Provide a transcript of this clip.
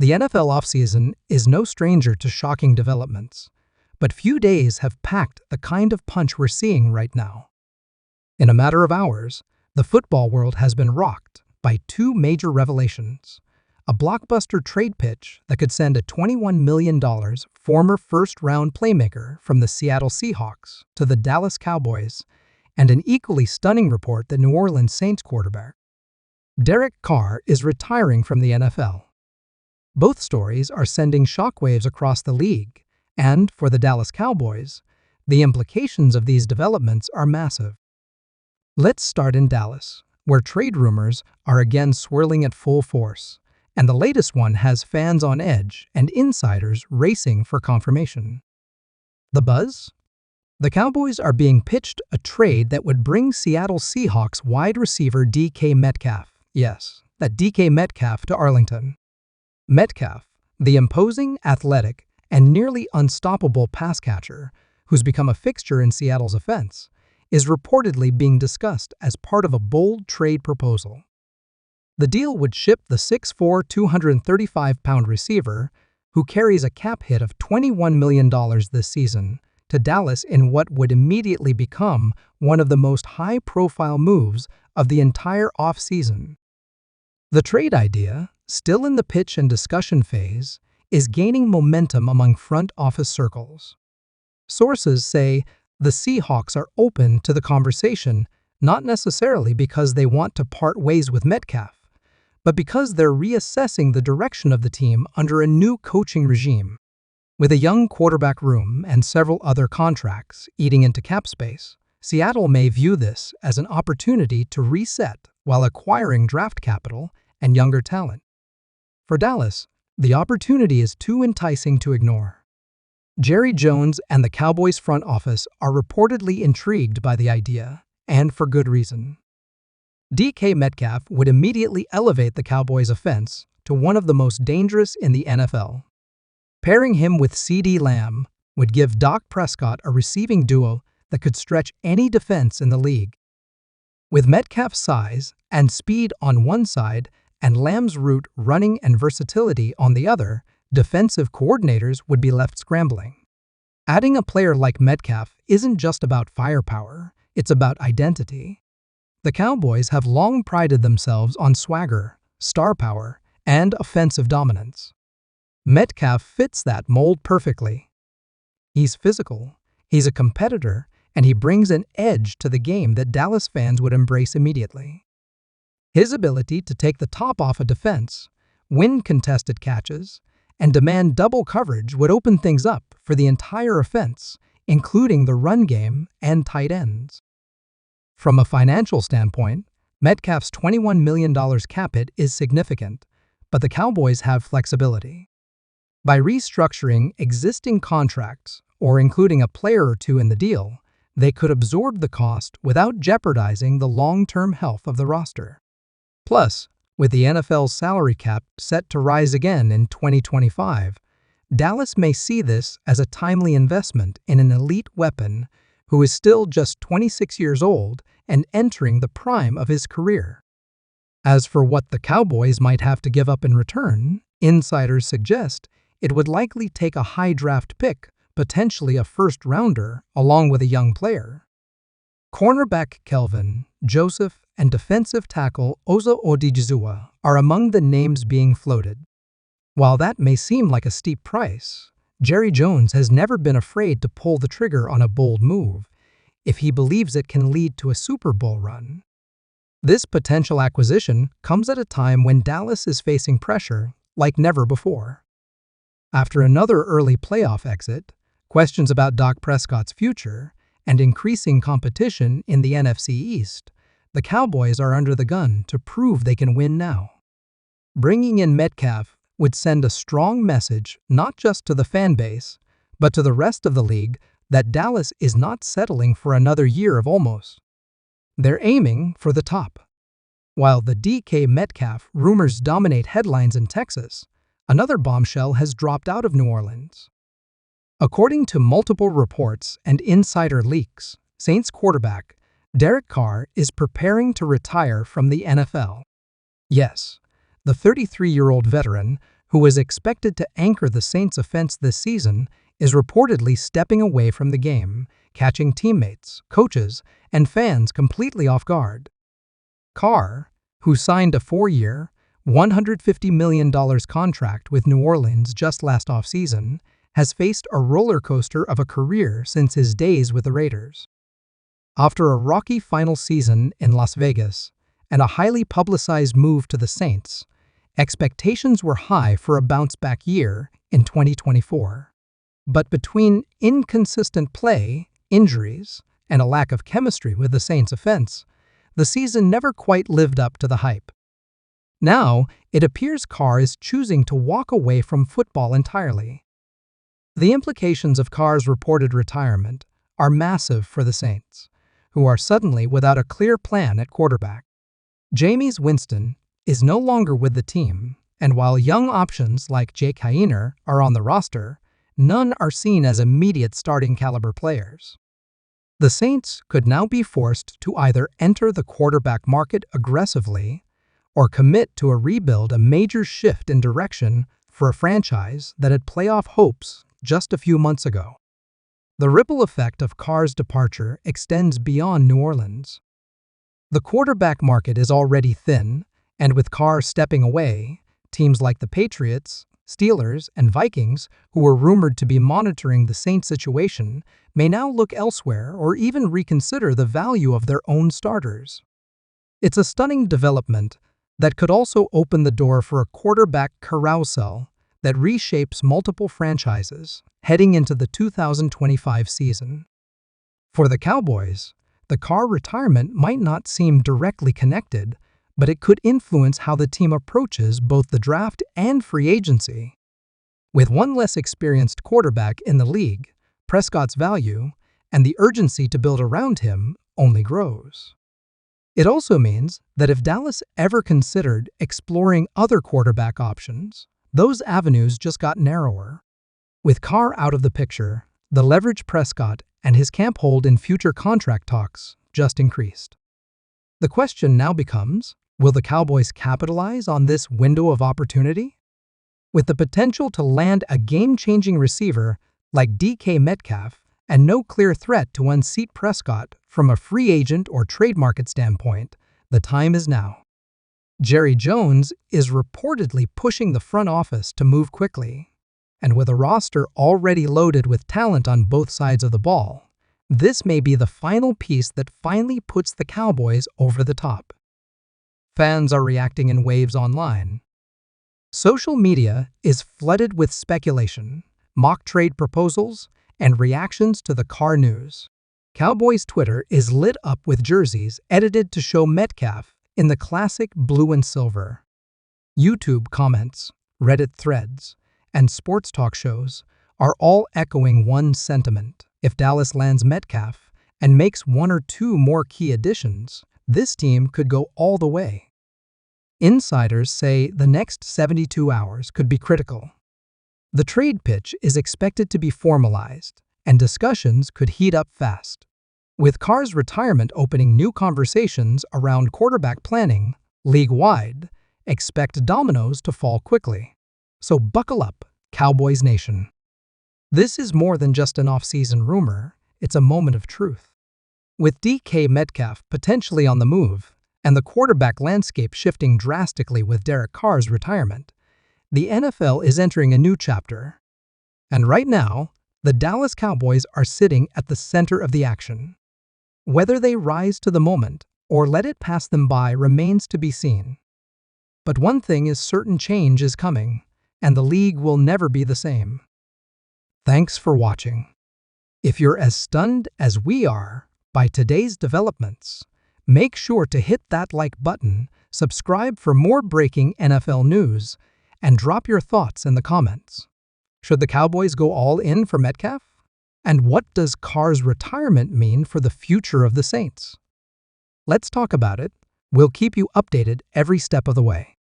The NFL offseason is no stranger to shocking developments, but few days have packed the kind of punch we're seeing right now. In a matter of hours, the football world has been rocked by two major revelations: a blockbuster trade pitch that could send a $21 million former first-round playmaker from the Seattle Seahawks to the Dallas Cowboys, and an equally stunning report that New Orleans Saints quarterback Derek Carr is retiring from the NFL. Both stories are sending shockwaves across the league, and for the Dallas Cowboys, the implications of these developments are massive. Let's start in Dallas, where trade rumors are again swirling at full force, and the latest one has fans on edge and insiders racing for confirmation. The buzz? The Cowboys are being pitched a trade that would bring Seattle Seahawks wide receiver DK Metcalf, yes, that DK Metcalf, to Arlington. Metcalf, the imposing, athletic, and nearly unstoppable pass catcher who's become a fixture in Seattle's offense, is reportedly being discussed as part of a bold trade proposal. The deal would ship the 6'4", 235-pound receiver, who carries a cap hit of $21 million this season, to Dallas in what would immediately become one of the most high-profile moves of the entire offseason. The trade idea, still in the pitch and discussion phase, is gaining momentum among front office circles. Sources say the Seahawks are open to the conversation, not necessarily because they want to part ways with Metcalf, but because they're reassessing the direction of the team under a new coaching regime. With a young quarterback room and several other contracts eating into cap space, Seattle may view this as an opportunity to reset while acquiring draft capital and younger talent. For Dallas, the opportunity is too enticing to ignore. Jerry Jones and the Cowboys front office are reportedly intrigued by the idea, and for good reason. DK Metcalf would immediately elevate the Cowboys' offense to one of the most dangerous in the NFL. Pairing him with CeeDee Lamb would give Dak Prescott a receiving duo that could stretch any defense in the league. With Metcalf's size and speed on one side and Lamb's route running and versatility on the other, defensive coordinators would be left scrambling. Adding a player like Metcalf isn't just about firepower, it's about identity. The Cowboys have long prided themselves on swagger, star power, and offensive dominance. Metcalf fits that mold perfectly. He's physical, he's a competitor, and he brings an edge to the game that Dallas fans would embrace immediately. His ability to take the top off a defense, win contested catches, and demand double coverage would open things up for the entire offense, including the run game and tight ends. From a financial standpoint, Metcalf's $21 million cap hit is significant, but the Cowboys have flexibility. By restructuring existing contracts or including a player or two in the deal, they could absorb the cost without jeopardizing the long-term health of the roster. Plus, with the NFL's salary cap set to rise again in 2025, Dallas may see this as a timely investment in an elite weapon who is still just 26 years old and entering the prime of his career. As for what the Cowboys might have to give up in return, insiders suggest it would likely take a high draft pick, potentially a first-rounder, along with a young player. Cornerback Kelvin Joseph and defensive tackle Ozo Odigizua are among the names being floated. While that may seem like a steep price, Jerry Jones has never been afraid to pull the trigger on a bold move if he believes it can lead to a Super Bowl run. This potential acquisition comes at a time when Dallas is facing pressure like never before. After another early playoff exit, questions about Dak Prescott's future, and increasing competition in the NFC East, the Cowboys are under the gun to prove they can win now. Bringing in Metcalf would send a strong message not just to the fan base, but to the rest of the league that Dallas is not settling for another year of almost. They're aiming for the top. While the DK Metcalf rumors dominate headlines in Texas, another bombshell has dropped out of New Orleans. According to multiple reports and insider leaks, Saints quarterback Derek Carr is preparing to retire from the NFL. Yes, the 33-year-old veteran, who was expected to anchor the Saints' offense this season, is reportedly stepping away from the game, catching teammates, coaches, and fans completely off guard. Carr, who signed a 4-year, $150 million contract with New Orleans just last offseason, has faced a roller coaster of a career since his days with the Raiders. After a rocky final season in Las Vegas and a highly publicized move to the Saints, expectations were high for a bounce-back year in 2024. But between inconsistent play, injuries, and a lack of chemistry with the Saints' offense, the season never quite lived up to the hype. Now, it appears Carr is choosing to walk away from football entirely. The implications of Carr's reported retirement are massive for the Saints, who are suddenly without a clear plan at quarterback. Jameis Winston is no longer with the team, and while young options like Jake Haener are on the roster, none are seen as immediate starting caliber players. The Saints could now be forced to either enter the quarterback market aggressively or commit to a rebuild, a major shift in direction for a franchise that had playoff hopes just a few months ago. The ripple effect of Carr's departure extends beyond New Orleans. The quarterback market is already thin, and with Carr stepping away, teams like the Patriots, Steelers, and Vikings, who were rumored to be monitoring the Saints situation, may now look elsewhere or even reconsider the value of their own starters. It's a stunning development that could also open the door for a quarterback carousel that reshapes multiple franchises heading into the 2025 season. For the Cowboys, the Carr retirement might not seem directly connected, but it could influence how the team approaches both the draft and free agency. With one less experienced quarterback in the league, Prescott's value and the urgency to build around him only grows. It also means that if Dallas ever considered exploring other quarterback options, those avenues just got narrower. With Carr out of the picture, the leverage Prescott and his camp hold in future contract talks just increased. The question now becomes, will the Cowboys capitalize on this window of opportunity? With the potential to land a game-changing receiver like DK Metcalf and no clear threat to unseat Prescott from a free agent or trade market standpoint, the time is now. Jerry Jones is reportedly pushing the front office to move quickly, and with a roster already loaded with talent on both sides of the ball, this may be the final piece that finally puts the Cowboys over the top. Fans are reacting in waves online. Social media is flooded with speculation, mock trade proposals, and reactions to the Carr news. Cowboys Twitter is lit up with jerseys edited to show Metcalf in the classic blue and silver. YouTube comments, Reddit threads, and sports talk shows are all echoing one sentiment. If Dallas lands Metcalf and makes one or two more key additions, this team could go all the way. Insiders say the next 72 hours could be critical. The trade pitch is expected to be formalized, and discussions could heat up fast. With Carr's retirement opening new conversations around quarterback planning, league-wide, expect dominoes to fall quickly. So buckle up, Cowboys Nation. This is more than just an off-season rumor, it's a moment of truth. With DK Metcalf potentially on the move, and the quarterback landscape shifting drastically with Derek Carr's retirement, the NFL is entering a new chapter. And right now, the Dallas Cowboys are sitting at the center of the action. Whether they rise to the moment or let it pass them by remains to be seen. But one thing is certain: change is coming, and the league will never be the same. Thanks for watching. If you're as stunned as we are by today's developments, make sure to hit that like button, subscribe for more breaking NFL news, and drop your thoughts in the comments. Should the Cowboys go all in for Metcalf? And what does Carr's retirement mean for the future of the Saints? Let's talk about it. We'll keep you updated every step of the way.